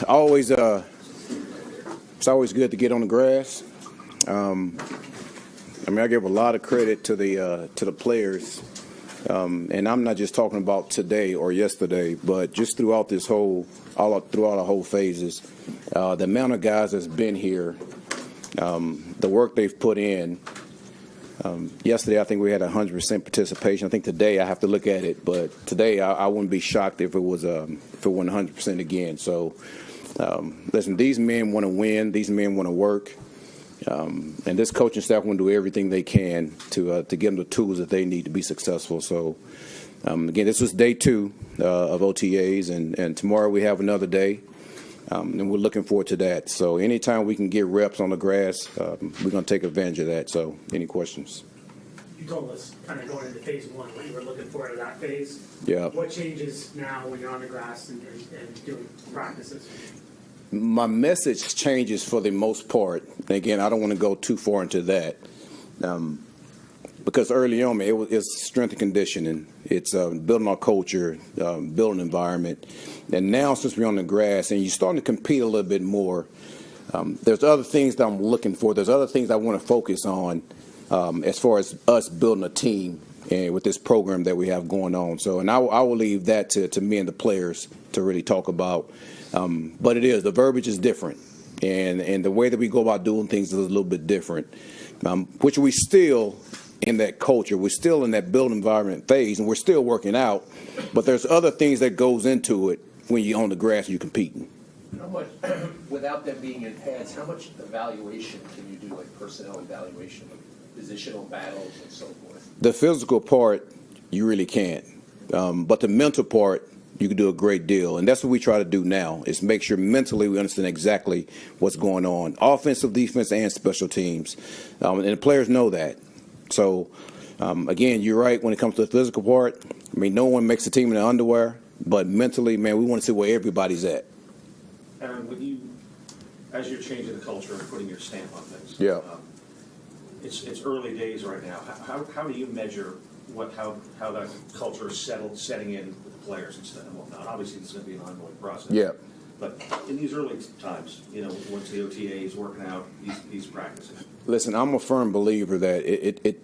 always it's always good to get on the grass. I give a lot of credit to the players, and I'm not just talking about today or yesterday, but just throughout throughout our whole phases. The amount of guys that's been here, the work they've put in. Yesterday, I think we had 100% participation. I think today I have to look at it, but today I wouldn't be shocked if it went 100% again. So, listen, these men want to win. These men want to work, and this coaching staff want to do everything they can to give them the tools that they need to be successful. So, again, this was day 2 of OTAs, and tomorrow we have another day. And we're looking forward to that. So anytime we can get reps on the grass, we're going to take advantage of that. So any questions? You told us kind of going into phase 1 when you were looking forward to that phase. Yeah. What changes now when you're on the grass and doing practices? My message changes for the most part. And again, I don't want to go too far into that. Because early on, man, it's strength and conditioning. It's building our culture, building environment. And now, since we're on the grass and you're starting to compete a little bit more, there's other things that I'm looking for. There's other things I want to focus on as far as us building a team and with this program that we have going on. So, and I will leave that to me and the players to really talk about. But the verbiage is different. And the way that we go about doing things is a little bit different, which we still in that culture. We're still in that build environment phase, and we're still working out. But there's other things that goes into it when you're on the grass and you're competing. How much, without them being in pads, how much evaluation can you do, like personnel evaluation, like positional battles and so forth? The physical part, you really can't. But the mental part, you can do a great deal. And that's what we try to do now, is make sure mentally we understand exactly what's going on. Offensive, defense, and special teams. And the players know that. So, again, you're right when it comes to the physical part. I mean, no one makes a team in their underwear, but mentally, man, we want to see where everybody's at. Aaron, as you're changing the culture and putting your stamp on things, yeah, it's early days right now. How do you measure how that culture is setting in with the players and whatnot? Obviously, this is going to be an ongoing process. Yeah. But in these early times, once the OTA is working out, these practices. Listen, I'm a firm believer that it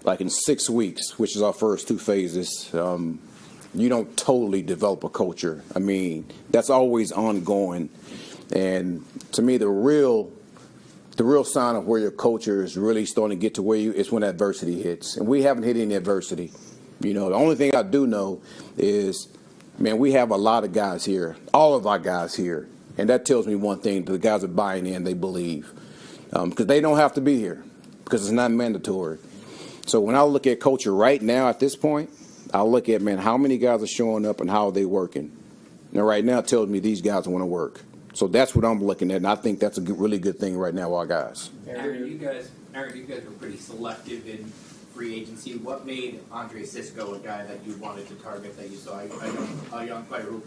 like in 6 weeks, which is our first 2 phases, you don't totally develop a culture. I mean, that's always ongoing. And to me, the real sign of where your culture is really starting to get to where it's when adversity hits. And we haven't hit any adversity. The only thing I do know is, man, we have a lot of guys here, all of our guys here. And that tells me one thing, the guys are buying in, they believe. Because they don't have to be here, because it's not mandatory. So when I look at culture right now at this point, I'll look at, man, how many guys are showing up and how are they working? And right now it tells me these guys want to work. So that's what I'm looking at, and I think that's a really good thing right now, our guys. Aaron, you guys were pretty selective in free agency. What made Andre Cisco a guy that you wanted to target, that you saw a young player who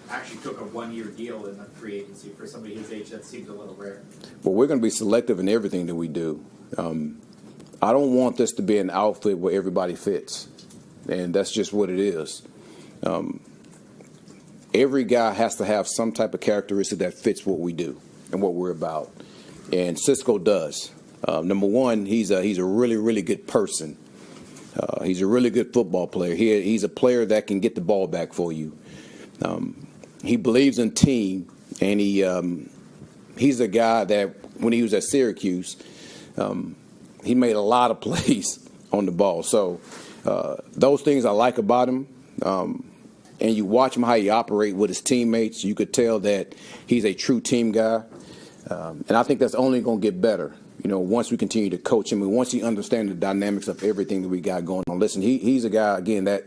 actually took a 1-year deal in the free agency? For somebody his age, that seems a little rare. Well, we're going to be selective in everything that we do. I don't want this to be an outfit where everybody fits, and that's just what it is. Every guy has to have some type of characteristic that fits what we do and what we're about, and Cisco does. Number one, he's a really, really good person. He's a really good football player. He's a player that can get the ball back for you. He believes in team, and he's a guy that when he was at Syracuse, he made a lot of plays on the ball. So those things I like about him. And you watch him how he operate with his teammates, you could tell that he's a true team guy. And I think that's only going to get better, once we continue to coach him and once he understands the dynamics of everything that we got going on. Listen, he's a guy, again, that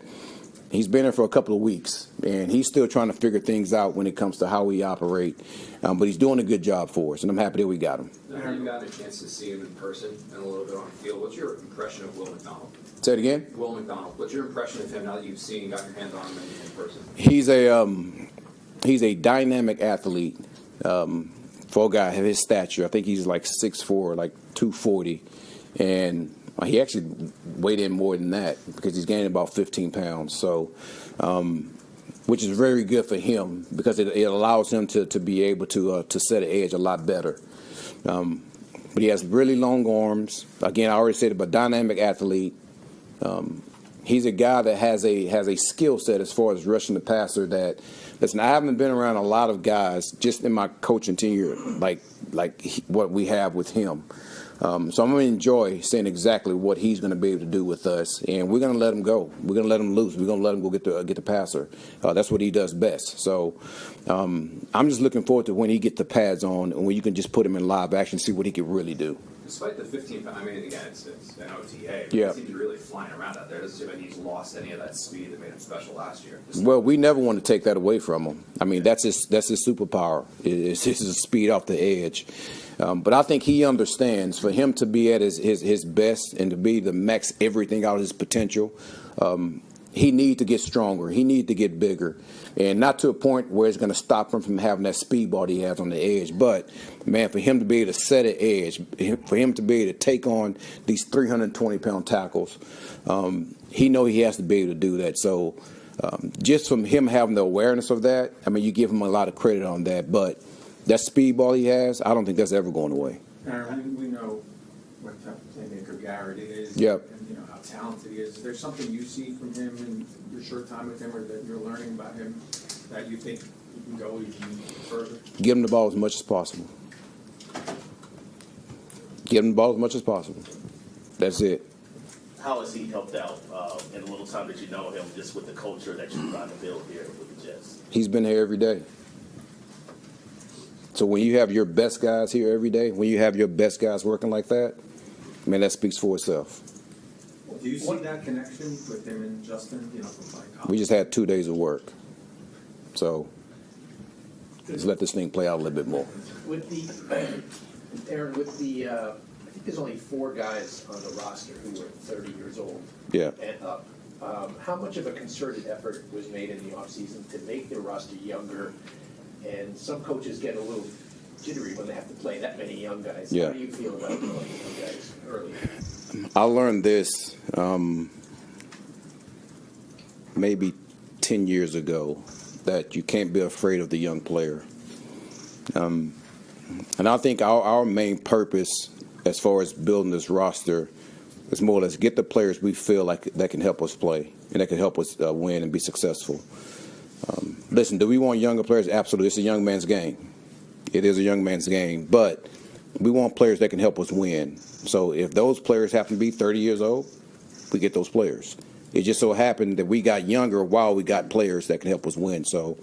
he's been there for a couple of weeks, and he's still trying to figure things out when it comes to how we operate. But he's doing a good job for us, and I'm happy that we got him. Now you got a chance to see him in person and a little bit on the field. What's your impression of Will McDonald? Say it again? Will McDonald. What's your impression of him now that you've seen and got your hands on him in person? He's a dynamic athlete. For a guy of his stature, I think he's like 6'4", like 240, and he actually weighed in more than that because he's gaining about 15 pounds. So which is very good for him because it allows him to be able to set an edge a lot better. But he has really long arms. Again, I already said it, but dynamic athlete. He's a guy that has a skill set as far as rushing the passer that, listen, I haven't been around a lot of guys just in my coaching tenure like what we have with him. So I'm going to enjoy seeing exactly what he's going to be able to do with us, and we're going to let him go. We're going to let him loose. We're going to let him go get the passer. That's what he does best. So I'm just looking forward to when he get the pads on and when you can just put him in live action and see what he can really do. Despite the 15 pound, I mean, again, it's an OTA. But Yeah. He seems really flying around out there. It doesn't seem like he's lost any of that speed that made him special last year. Well, we never want to take that away from him. I mean, that's his superpower. It's his speed off the edge. But I think he understands for him to be at his best and to be the max everything out of his potential, he needs to get stronger. He needs to get bigger. And not to a point where it's going to stop him from having that speedball he has on the edge. But, man, for him to be able to set an edge, for him to be able to take on these 320-pound tackles, he knows he has to be able to do that. So just from him having the awareness of that, I mean, you give him a lot of credit on that. But that speedball he has, I don't think that's ever going away. Aaron, we know what type of playmaker Garrett is. Yep. And, how talented he is. Is there something you see from him in your short time with him or that you're learning about him that you think you can go even further? Give him the ball as much as possible. Give him the ball as much as possible. That's it. How has he helped out in the little time that you know him, just with the culture that you're trying to build here with the Jets? He's been here every day. So when you have your best guys here every day, when you have your best guys working like that, man, that speaks for itself. Do you see that connection with him and Justin? From like We just had 2 days of work. So let's let this thing play out a little bit more. With the, Aaron, I think there's only 4 guys on the roster who are 30 years old Yeah. and up. How much of a concerted effort was made in the offseason to make the roster younger? And some coaches get a little jittery when they have to play that many young guys. Yeah. How do you feel about playing young guys early? I learned this maybe 10 years ago, that you can't be afraid of the young player. And I think our main purpose as far as building this roster is more or less get the players we feel like that can help us play and that can help us win and be successful. Listen, do we want younger players? Absolutely. It's a young man's game. It is a young man's game. But we want players that can help us win. So if those players happen to be 30 years old, we get those players. It just so happened that we got younger while we got players that can help us win. So,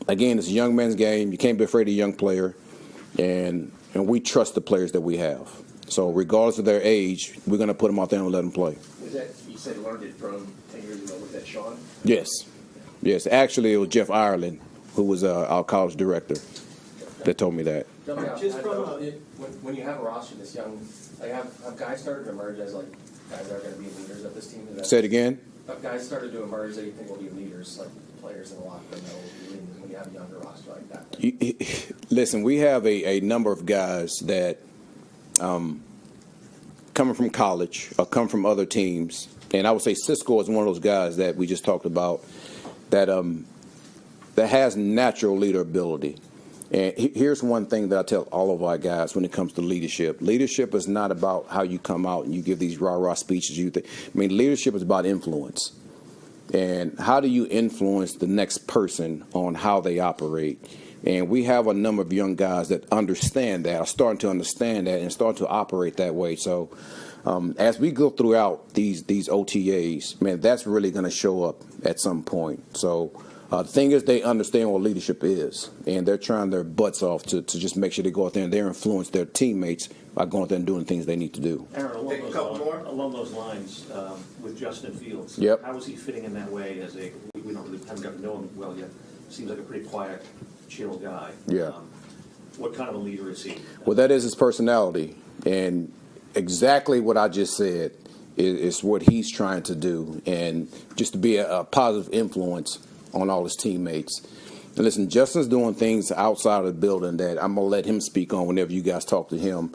again, it's a young man's game. You can't be afraid of a young player. And we trust the players that we have. So regardless of their age, we're going to put them out there and let them play. Was that, you said learned it from 10 years ago, was that Sean? Yes. Yes. Actually, it was Jeff Ireland, who was our college director, that told me that. Just from when you have a roster this young, like have guys started to emerge as like guys that are going to be leaders of this team? Say it again. Have guys started to emerge that you think will be leaders, like players in the locker room that will be leading when you have a younger roster like that? Listen, we have a number of guys that coming from college or come from other teams, and I would say Cisco is one of those guys that we just talked about that has natural leader ability. And here's one thing that I tell all of our guys when it comes to leadership. Leadership is not about how you come out and you give these rah-rah speeches. Leadership is about influence. And how do you influence the next person on how they operate? And we have a number of young guys that understand that, are starting to understand that and starting to operate that way. So as we go throughout these OTAs, man, that's really going to show up at some point. So the thing is, they understand what leadership is, and they're trying their butts off to just make sure they go out there and they influence their teammates by going out there and doing the things they need to do. Aaron, Take a couple more. along those lines, with Justin Fields, Yep. how is he fitting in that way as we haven't got to know him well yet. Seems like a pretty quiet, chill guy. Yeah. What kind of a leader is he? Well, that is his personality, and exactly what I just said is what he's trying to do, and just to be a positive influence on all his teammates. And listen, Justin's doing things outside of the building that I'm going to let him speak on whenever you guys talk to him,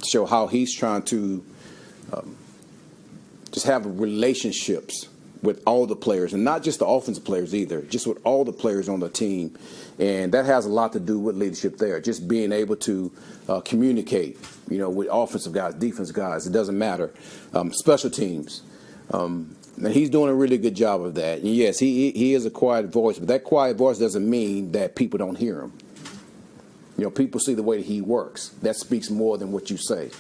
show how he's trying to just have relationships with all the players, and not just the offensive players either, just with all the players on the team. And that has a lot to do with leadership there, just being able to communicate, with offensive guys, defensive guys, it doesn't matter, special teams. And he's doing a really good job of that. And yes, he is a quiet voice, but that quiet voice doesn't mean that people don't hear him. People see the way that he works. That speaks more than what you say.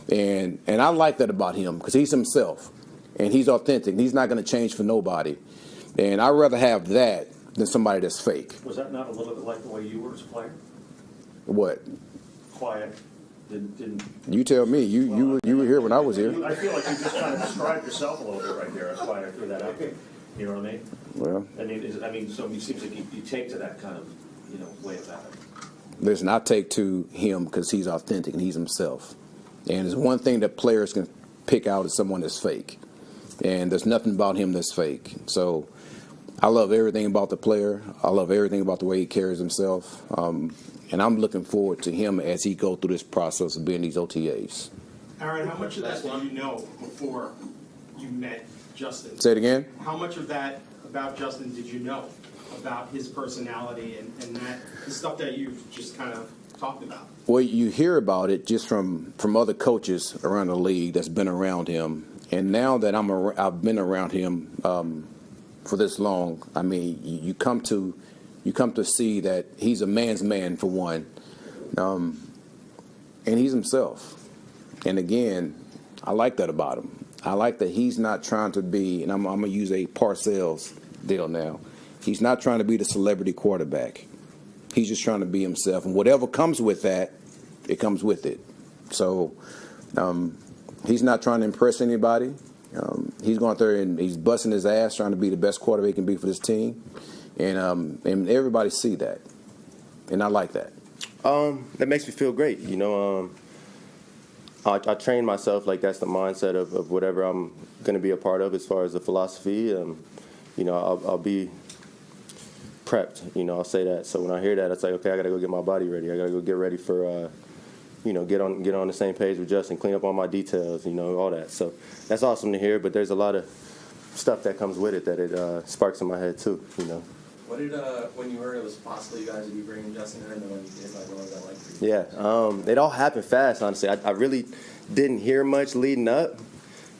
And I like that about him because he's himself. And he's authentic. He's not going to change for nobody. And I'd rather have that than somebody that's fake. Was that not a little bit like the way you were as a player? What? Quiet, didn't. You tell me. You were here when I was here. I feel like you just kind of described yourself a little bit right there. That's why I threw that out there. You know what I mean? Well, So it seems like you take to that kind of, way about it. listen, I take to him because he's authentic and he's himself. And there's one thing that players can pick out is someone that's fake. And there's nothing about him that's fake. So I love everything about the player. I love everything about the way he carries himself. And I'm looking forward to him as he goes through this process of being these OTAs. Aaron, how much of that did you know before you met Justin? Say it again? How much of that about Justin did you know about his personality and that the stuff that you've just kind of talked about? Well, you hear about it just from other coaches around the league that's been around him. And now that I've been around him for this long, I mean, you come to see that he's a man's man for one, and he's himself. And again, I like that about him. I like that he's not trying to be, and I'm going to use a Parcells deal now. He's not trying to be the celebrity quarterback. He's just trying to be himself, and whatever comes with that, it comes with it. So. He's not trying to impress anybody. He's going out there and he's busting his ass trying to be the best quarterback he can be for this team. And everybody see that. And I like that. That makes me feel great. I train myself like that's the mindset of whatever I'm going to be a part of as far as the philosophy. I'll be prepped. I'll say that. So when I hear that, it's like, okay, I got to go get my body ready. I got to go get ready for get on the same page with Justin, clean up all my details, all that. So that's awesome to hear, but there's a lot of stuff that comes with it that it sparks in my head too, What did, when you heard it was possible you guys would be bringing Justin in, and then when you did, what was that like for you? Yeah, it all happened fast, honestly. I really didn't hear much leading up,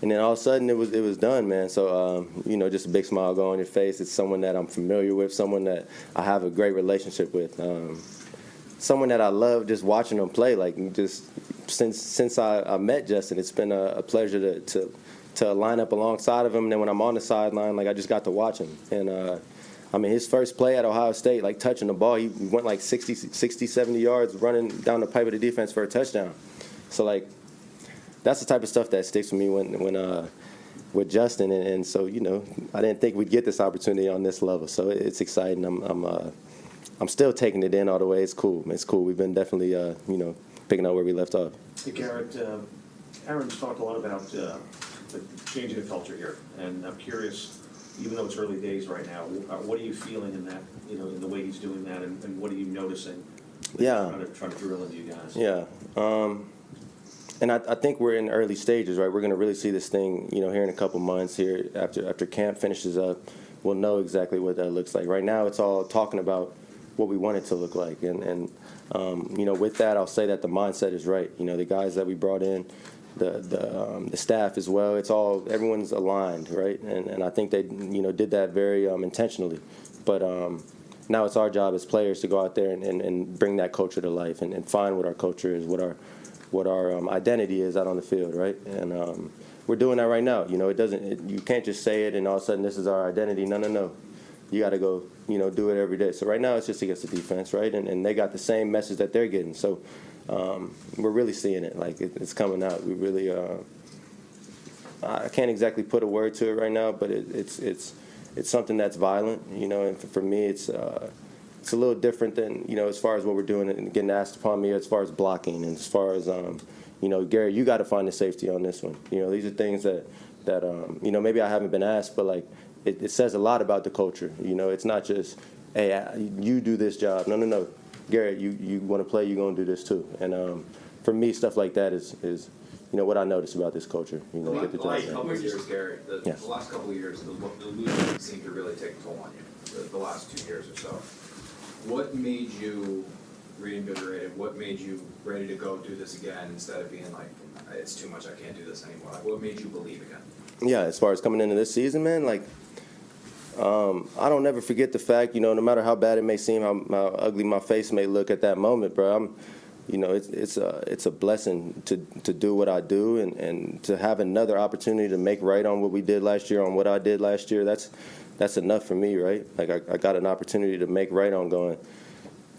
and then all of a sudden it was done, man. So, just a big smile go on your face. It's someone that I'm familiar with, someone that I have a great relationship with. Someone that I love just watching them play. Like just since I met Justin, it's been a pleasure to line up alongside of him. And then when I'm on the sideline, like I just got to watch him. And his first play at Ohio State, like touching the ball, he went like 60, 70 yards running down the pipe of the defense for a touchdown. So like that's the type of stuff that sticks with me when with Justin. And so I didn't think we'd get this opportunity on this level. So it's exciting. I'm still taking it in all the way. It's cool. It's cool. We've been definitely, picking up where we left off. Hey, Garrett, Aaron's talked a lot about the changing the culture here, and I'm curious, even though it's early days right now, what are you feeling in that, in the way he's doing that, and what are you noticing? Yeah. Trying to drill into you guys. Yeah. And I think we're in early stages, right? We're going to really see this thing, here in a couple months here after camp finishes up. We'll know exactly what that looks like. Right now, it's all talking about what we want it to look like. And with that, I'll say that the mindset is right. The guys that we brought in, the staff as well, everyone's aligned, right? And I think they, did that very intentionally. But now it's our job as players to go out there and bring that culture to life and find what our culture is, what our identity is out on the field, right? And we're doing that right now. You can't just say it and all of a sudden this is our identity. No. You got to go, do it every day. So right now it's just against the defense, right? And they got the same message that they're getting. So we're really seeing it. Like it's coming out. We really, I can't exactly put a word to it right now, but it's something that's violent, And for me, it's a little different than, as far as what we're doing and getting asked upon me as far as blocking and as far as, Garrett, you got to find the safety on this one. These are things that maybe I haven't been asked, but like, it says a lot about the culture. It's not just, hey, you do this job. No. Garrett, you want to play, you're going to do this too. And for me, stuff like that is what I noticed about this culture. The Get the job last done. couple of years, Garrett, Yes. the last couple of years, the losing seemed to really take a toll on you, the last 2 years or so. What made you reinvigorated? What made you ready to go do this again instead of being like, it's too much, I can't do this anymore? Like, what made you believe again? Yeah, as far as coming into this season, man, like, I don't never forget the fact, no matter how bad it may seem, how ugly my face may look at that moment, bro. It's a blessing to do what I do and to have another opportunity to make right on what we did last year, on what I did last year. That's enough for me, right? Like I got an opportunity to make right on going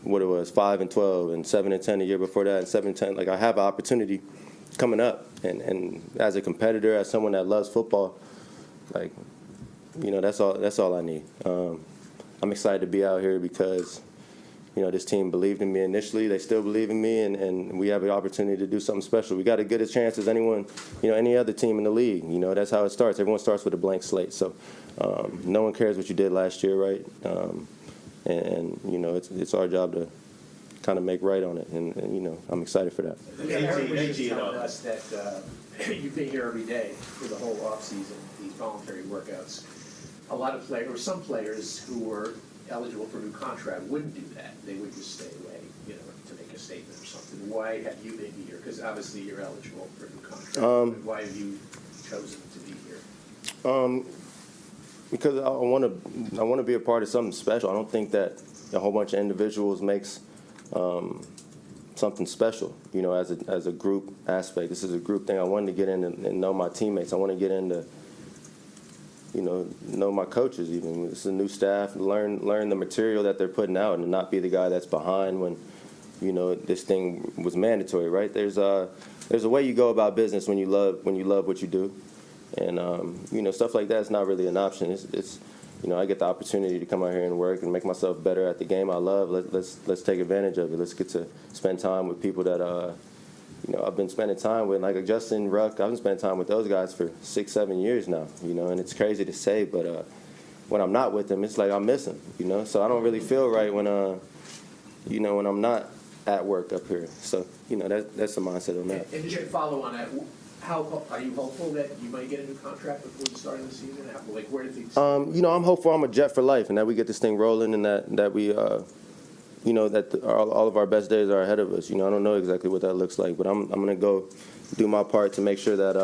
what it was 5-12 and 7-10 the year before that and 7-10. Like I have an opportunity coming up, and as a competitor, as someone that loves football, like that's all I need. I'm excited to be out here because this team believed in me initially. They still believe in me, and we have an opportunity to do something special. We got as good a chance as anyone, any other team in the league. That's how it starts. Everyone starts with a blank slate. So no one cares what you did last year, right? It's our job to kind of make right on it, and I'm excited for that. AG telling us that you've been here every day for the whole offseason, these voluntary workouts. A lot of players, or some players who were eligible for a new contract wouldn't do that. They would just stay away, to make a statement or something. Why have you been here? Because obviously you're eligible for a new contract. Why have you chosen to be here? Because I want to be a part of something special. I don't think that a whole bunch of individuals makes something special. As a group aspect. This is a group thing. I wanted to get in and know my teammates. I want to get into know my coaches even. It's a new staff, learn the material that they're putting out and not be the guy that's behind when, this thing was mandatory, right? There's a way you go about business when you love what you do. And, stuff like that's not really an option. It's I get the opportunity to come out here and work and make myself better at the game I love. Let's take advantage of it. Let's get to spend time with people that, I've been spending time with, like Justin, Ruck. I've been spending time with those guys for 6-7 years now, and it's crazy to say, but when I'm not with them, it's like I miss them, So I don't really feel right when I'm not at work up here. So, that's the mindset on that. And just to follow on that, how are you hopeful that you might get a new contract before the start of the season? Like, where do things? I'm hopeful I'm a Jet for life, and that we get this thing rolling, and that we. That all of our best days are ahead of us. I don't know exactly what that looks like, but I'm going to go do my part to make sure that,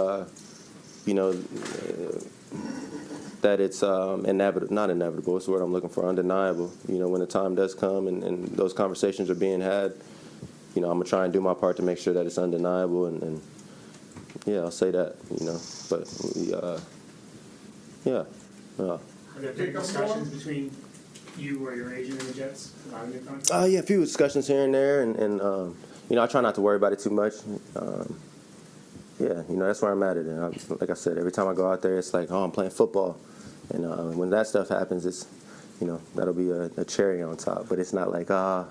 that it's inevitable, not inevitable, what's the word I'm looking for, undeniable. When the time does come and those conversations are being had, I'm going to try and do my part to make sure that it's undeniable. And yeah, I'll say that, But, yeah. Have there been discussions between you or your agent and the Jets about a new contract? Yeah, a few discussions here and there, and I try not to worry about it too much. Yeah, that's where I'm at it. And like I said, every time I go out there, it's like, I'm playing football, and when that stuff happens, it's, that'll be a cherry on top. But it's not like, I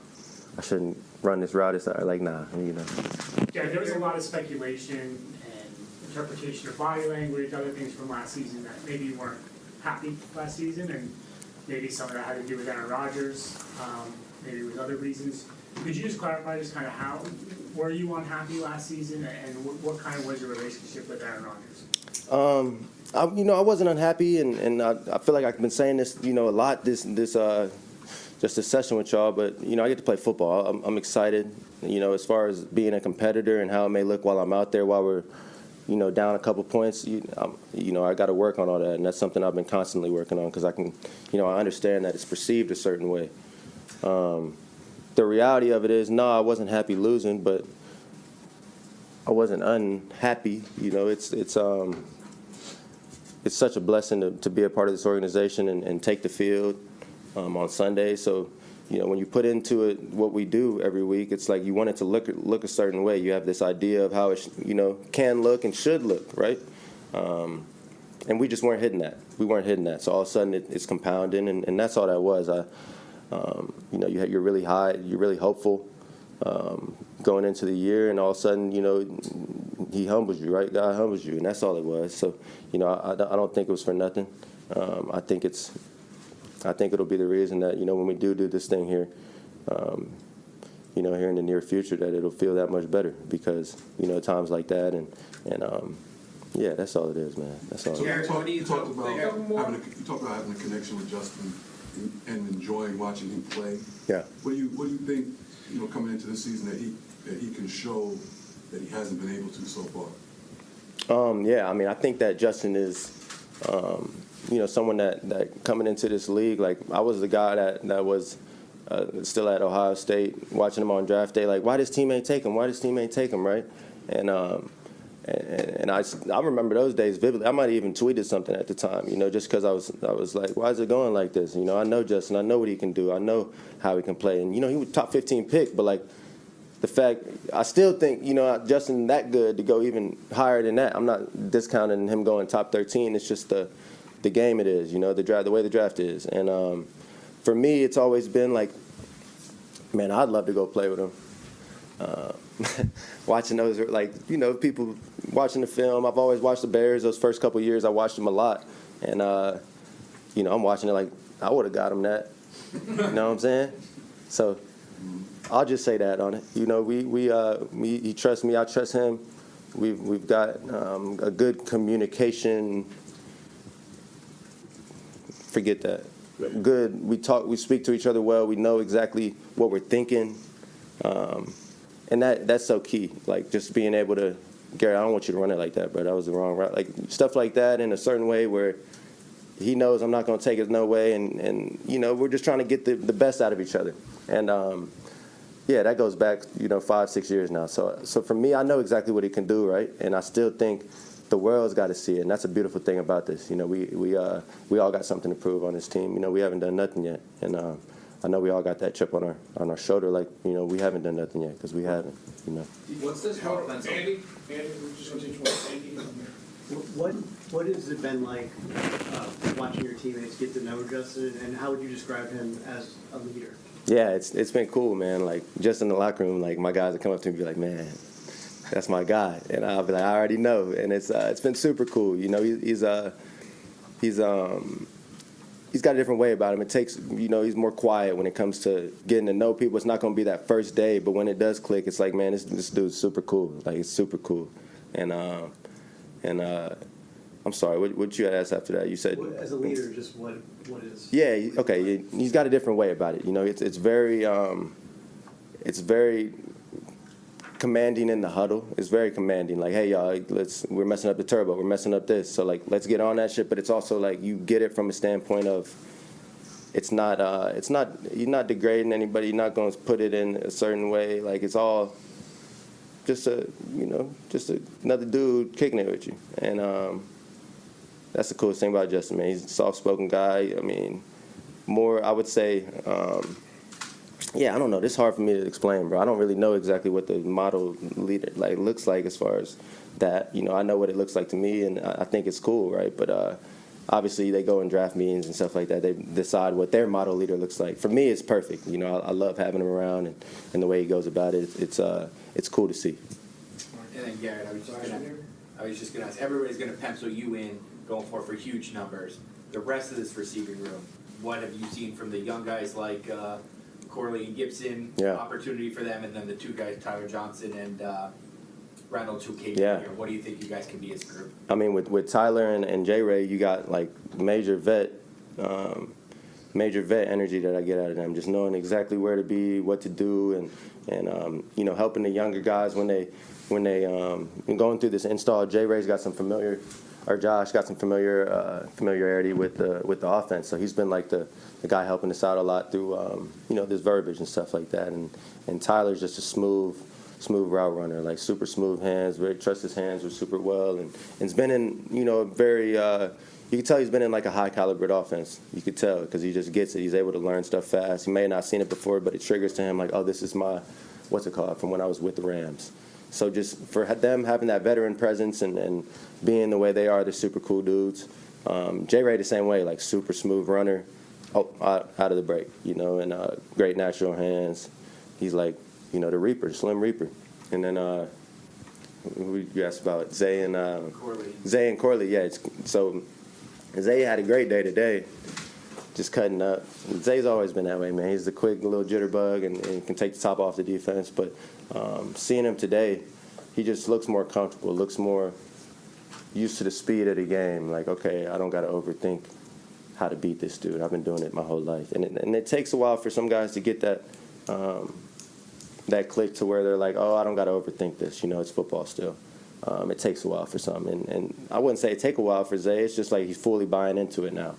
shouldn't run this route. It's like, nah, Yeah, there was a lot of speculation and interpretation of body language, other things from last season that maybe you weren't happy last season, and maybe some of that had to do with Aaron Rodgers, maybe with other reasons. Could you just clarify just kind of how, were you unhappy last season, and what kind of was your relationship with Aaron Rodgers? I wasn't unhappy, and I feel like I've been saying this, a lot this just this session with y'all, but, I get to play football. I'm excited, as far as being a competitor and how it may look while I'm out there, while we're, down a couple points, I got to work on all that, and that's something I've been constantly working on because I can, I understand that it's perceived a certain way. The reality of it is, no, I wasn't happy losing, but I wasn't unhappy. It's such a blessing to be a part of this organization and take the field on Sunday. So, when you put into it what we do every week, it's like you want it to look a certain way. You have this idea of how it, can look and should look, right? And we just weren't hitting that. We weren't hitting that. So all of a sudden it's compounding, and that's all that was. You're really high, you're really hopeful going into the year, and all of a sudden, he humbles you, right? God humbles you, and that's all it was. So, I don't think it was for nothing. I think it'll be the reason that, when we do this thing here, here in the near future, that it'll feel that much better because, times like that and yeah, that's all it is, man. That's all. So Garrett, what do you you talked think? about having a connection with Justin and enjoying watching him play. Yeah. What do you think, coming into this season that he can show that he hasn't been able to so far? Yeah, I mean, I think that Justin is, someone that coming into this league, like I was the guy that was still at Ohio State, watching him on draft day, like, why does teammate take him? Why does teammate take him, right? And I remember those days vividly. I might have even tweeted something at the time, just because I was like, why is it going like this? I know Justin. I know what he can do. I know how he can play. And, he was top 15 pick, but, like, the fact, I still think, Justin that good to go even higher than that. I'm not discounting him going top 13. It's just the game it is, the way the draft is. And for me, it's always been like, man, I'd love to go play with him. Watching those, like, people watching the film. I've always watched the Bears. Those first couple of years, I watched them a lot. And, I'm watching it like, I would have got him that. You know what I'm saying? So I'll just say that on it. He trusts me. I trust him. We've got a good communication. Forget that. Good. We talk. We speak to each other well. We know exactly what we're thinking, and that's so key. Like, just being able to, Garrett, I don't want you to run it like that, bro. That was the wrong route. Like, stuff like that in a certain way where he knows I'm not going to take it no way, and we're just trying to get the best out of each other. And yeah, that goes back 5-6 years now. So for me, I know exactly what he can do, right? And I still think the world's got to see it, and that's a beautiful thing about this. We all got something to prove on this team. We haven't done nothing yet, and I know we all got that chip on our shoulder, like we haven't done nothing yet because we haven't. What's this about then? Andy, we're just going to teach one. What has it been like watching your teammates get to know Justin, and how would you describe him as a leader? Yeah, it's been cool, man. Like, just in the locker room, like, my guys would come up to me and be like, man, that's my guy, and I'll be like, I already know, and it's been super cool. He's got a different way about him. It takes, he's more quiet when it comes to getting to know people. It's not going to be that first day, but when it does click, it's like, man, this dude's super cool. Like, it's super cool, and I'm sorry, what you had asked after that? You said as a leader, just what is? Yeah, okay. He's got a different way about it. It's very commanding in the huddle. It's very commanding. Like, hey, y'all, we're messing up the turbo. We're messing up this. So, like, let's get on that shit. But it's also like you get it from a standpoint of it's not you're not degrading anybody. You're not going to put it in a certain way. Like, it's all just another dude kicking it with you. And that's the coolest thing about Justin, man. He's a soft-spoken guy. I mean, more, I would say, I don't know. This is hard for me to explain, bro. I don't really know exactly what the model leader looks like as far as that. I know what it looks like to me, and I think it's cool, right? But obviously, they go in draft meetings and stuff like that. They decide what their model leader looks like. For me, it's perfect. I love having him around and the way he goes about it. It's cool to see. And then Garrett, I was just gonna ask. Everybody's gonna pencil you in, going for huge numbers. The rest of this receiving room, what have you seen from the young guys like Corley and Gibson? Yeah. Opportunity for them, and then the two guys, Tyler Johnson and Reynolds, who came Yeah. here. What do you think you guys can be as a group? I mean, with Tyler and J. Ray, you got like major vet energy that I get out of them. Just knowing exactly where to be, what to do, and helping the younger guys when they going through this install. J. Ray's got some Josh got some familiarity with the offense, so he's been like the guy helping us out a lot through this verbiage and stuff like that. And Tyler's just a smooth route runner, like super smooth hands, trusts his hands are super well, and it's been in a very you can tell he's been in like a high calibered offense. You could tell because he just gets it. He's able to learn stuff fast. He may have not seen it before, but it triggers to him like, oh, this is my from when I was with the Rams. So just for them having that veteran presence and being the way they are, they're super cool dudes. J. Ray the same way, like super smooth runner, out of the break, and great natural hands. He's like, the Reaper, Slim Reaper. And then you asked about Zay and Corley. Yeah. So Zay had a great day today. just cutting up. Zay's always been that way, man. He's the quick little jitterbug and can take the top off the defense. But seeing him today, he just looks more comfortable, looks more used to the speed of the game. Like, okay, I don't got to overthink how to beat this dude. I've been doing it my whole life. And it takes a while for some guys to get that that click to where they're like, oh, I don't got to overthink this. You know, it's football still. It takes a while for some. And I wouldn't say it take a while for Zay. It's just like he's fully buying into it now.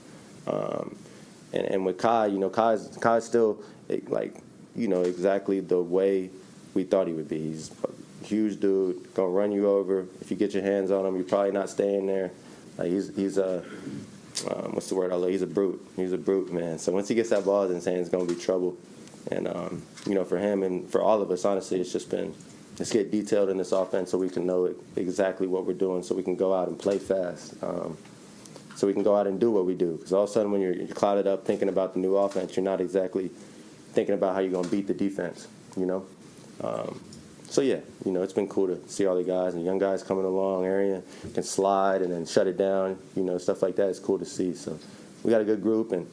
And with Kai, you know, Kai's still, like, you know, exactly the way we thought he would be. He's a huge dude, going to run you over. If you get your hands on him, you're probably not staying there. Like, he's a, what's the word? He's a brute. He's a brute, man. So once he gets that ball in his hand, it's going to be trouble. And, you know, for him and for all of us, honestly, it's just been, let's get detailed in this offense so we can know exactly what we're doing, so we can go out and play fast, so we can go out and do what we do. Because all of a sudden when you're clouded up thinking about the new offense, you're not exactly thinking about how you're going to beat the defense, you know. So, yeah, you know, it's been cool to see all the guys and young guys coming along. Arian can slide and then shut it down, you know, stuff like that. It's cool to see. So we got a good group, and